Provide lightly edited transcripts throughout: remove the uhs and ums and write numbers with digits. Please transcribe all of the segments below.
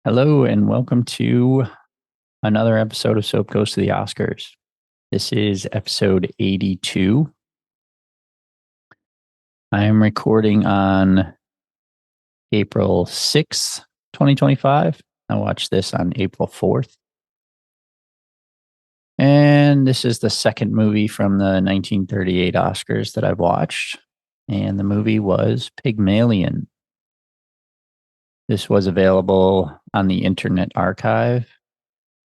Hello and welcome to another episode of Soap Goes to the Oscars. This is episode 82. I am recording on April 6th, 2025. I watched this on April 4th. And this is the second movie from the 1938 Oscars that I've watched. And the movie was Pygmalion. This was available on the Internet Archive,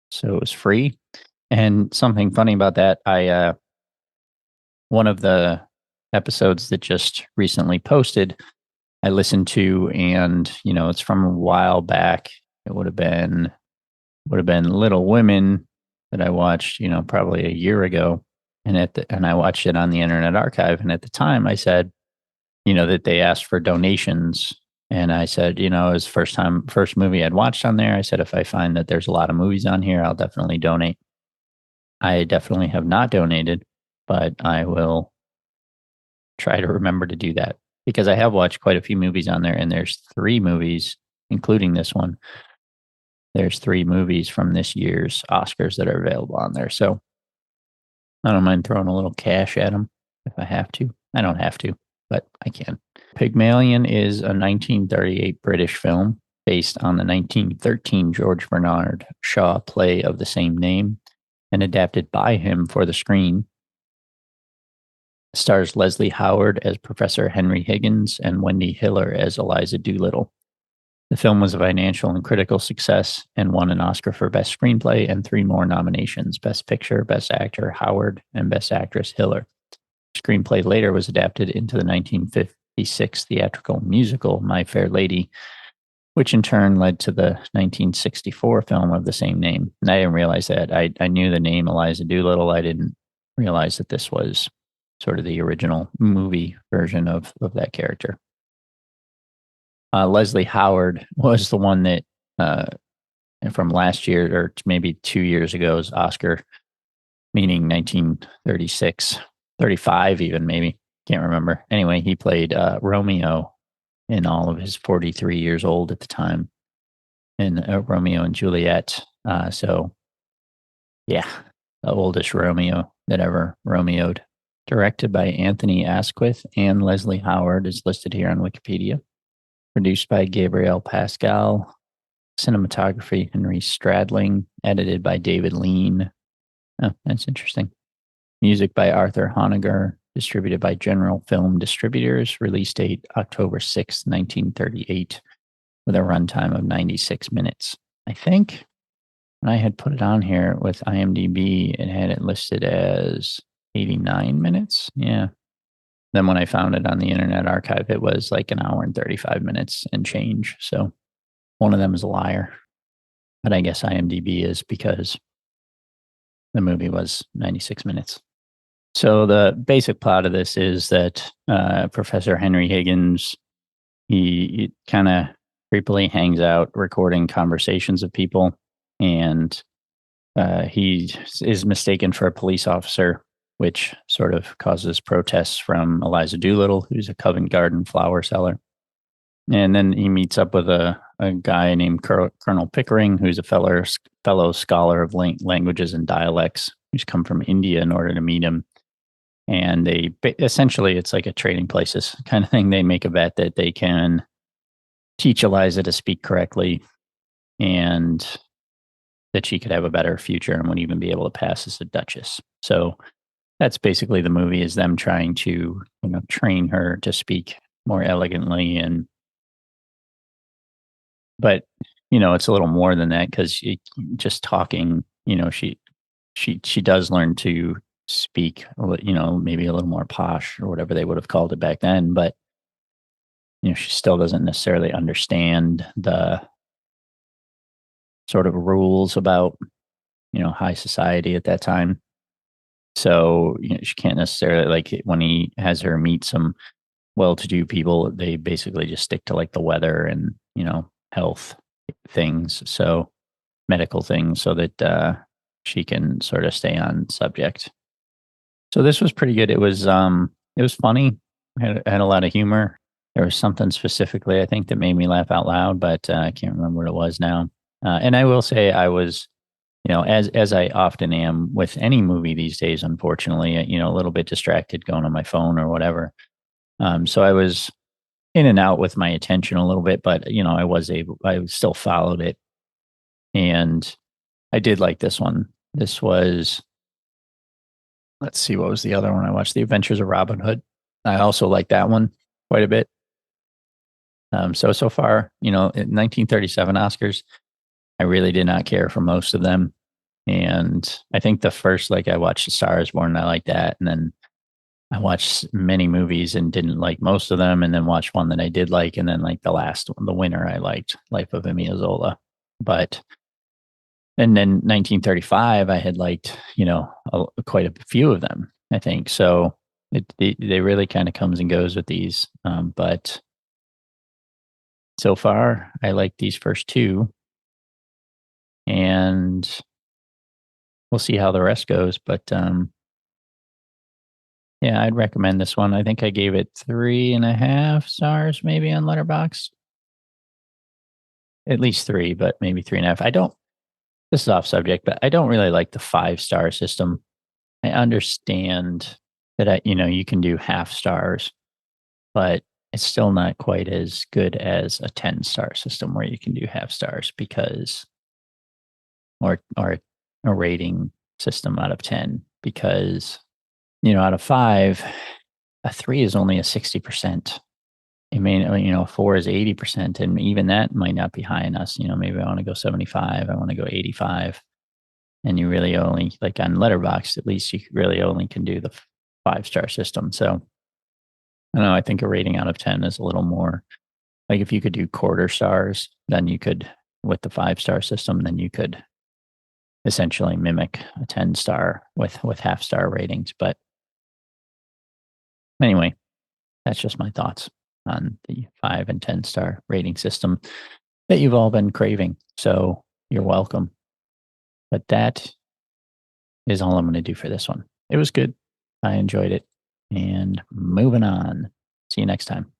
so it was free. And something funny about that, one of the episodes that just recently posted, I listened to, and it's from a while back. It would have been Little Women that I watched, probably a year ago, and I watched it on the Internet Archive. And at the time, I said, that they asked for donations. And I said, it was first movie I'd watched on there. I said, if I find that there's a lot of movies on here, I'll definitely donate. I definitely have not donated, but I will try to remember to do that because I have watched quite a few movies on there, and there's 3 movies, including this one. There's 3 movies from this year's Oscars that are available on there. So I don't mind throwing a little cash at them if I have to. I don't have to, but I can. Pygmalion is a 1938 British film based on the 1913 George Bernard Shaw play of the same name and adapted by him for the screen. It stars Leslie Howard as Professor Henry Higgins and Wendy Hiller as Eliza Doolittle. The film was a financial and critical success and won an Oscar for Best Screenplay and 3 more nominations: Best Picture, Best Actor Howard, and Best Actress Hiller. The screenplay later was adapted into the 1956 theatrical musical My Fair Lady, which in turn led to the 1964 film of the same name. And I didn't realize that. I knew the name Eliza Doolittle. I didn't realize that this was sort of the original movie version of that character. Leslie Howard was the one that from last year, or maybe 2 years ago's Oscar, meaning 1936, 35 even, maybe. Can't remember. Anyway, he played Romeo in all of his 43 years old at the time in Romeo and Juliet. So, yeah, the oldest Romeo that ever Romeoed. Directed by Anthony Asquith and Leslie Howard is listed here on Wikipedia. Produced by Gabriel Pascal. Cinematography, Henry Stradling. Edited by David Lean. Oh, that's interesting. Music by Arthur Honegger. Distributed by General Film Distributors. Release date October 6, 1938, with a runtime of 96 minutes. I think when I had put it on here with IMDb, it had it listed as 89 minutes. Yeah. Then when I found it on the Internet Archive, it was like an hour and 35 minutes and change. So one of them is a liar. But I guess IMDb is, because the movie was 96 minutes. So the basic plot of this is that Professor Henry Higgins, he kind of creepily hangs out recording conversations of people, and he is mistaken for a police officer, which sort of causes protests from Eliza Doolittle, who's a Covent Garden flower seller. And then he meets up with a guy named Colonel Pickering, who's a fellow scholar of languages and dialects, who's come from India in order to meet him. And they essentially, it's like a trading places kind of thing. They make a bet that they can teach Eliza to speak correctly, and that she could have a better future and would even be able to pass as a duchess. So that's basically the movie, is them trying to, train her to speak more elegantly. But it's a little more than that, because just talking, she does learn to speak, maybe a little more posh or whatever they would have called it back then. But, she still doesn't necessarily understand the sort of rules about, high society at that time. So, she can't necessarily, like, when he has her meet some well-to-do people, they basically just stick to like the weather and, health things. So medical things, so that she can sort of stay on subject. So this was pretty good. It was funny. Had a lot of humor. There was something specifically, I think, that made me laugh out loud, but I can't remember what it was now. And I will say I was, as I often am with any movie these days, unfortunately, a little bit distracted going on my phone or whatever. So I was in and out with my attention a little bit, but I still followed it, and I did like this one. This was, let's see, what was the other one I watched? The Adventures of Robin Hood. I also like that one quite a bit. So far, in 1937 Oscars, I really did not care for most of them. And I think the first, like, I watched A Star is Born, and I like that. And then I watched many movies and didn't like most of them, and then watched one that I did like. And then, like, the last one, the winner, I liked, Life of Emile Zola. But, and then 1935, I had liked, quite a few of them, I think. So they really kind of comes and goes with these. But so far, I like these first two, and we'll see how the rest goes. But yeah, I'd recommend this one. I think I gave it 3.5 stars, maybe on Letterbox. At least three, but maybe 3.5. I don't. This is off subject, but I don't really like the 5 star system. I understand that you can do half stars, but it's still not quite as good as a 10 star system where you can do half stars, because, or a rating system out of 10, because, out of 5, a 3 is only a 60%. It may, 4 is 80%. And even that might not be high enough. Maybe I want to go 75. I want to go 85. And you really only, like on Letterboxd, at least you really only can do the 5 star system. So I don't know. I think a rating out of 10 is a little more like, if you could do quarter stars, then you could, with the 5 star system, then you could essentially mimic a 10 star with half star ratings. But anyway, that's just my thoughts on the 5 and 10 star rating system that you've all been craving. So you're welcome. But that is all I'm going to do for this one. It was good. I enjoyed it. And moving on. See you next time.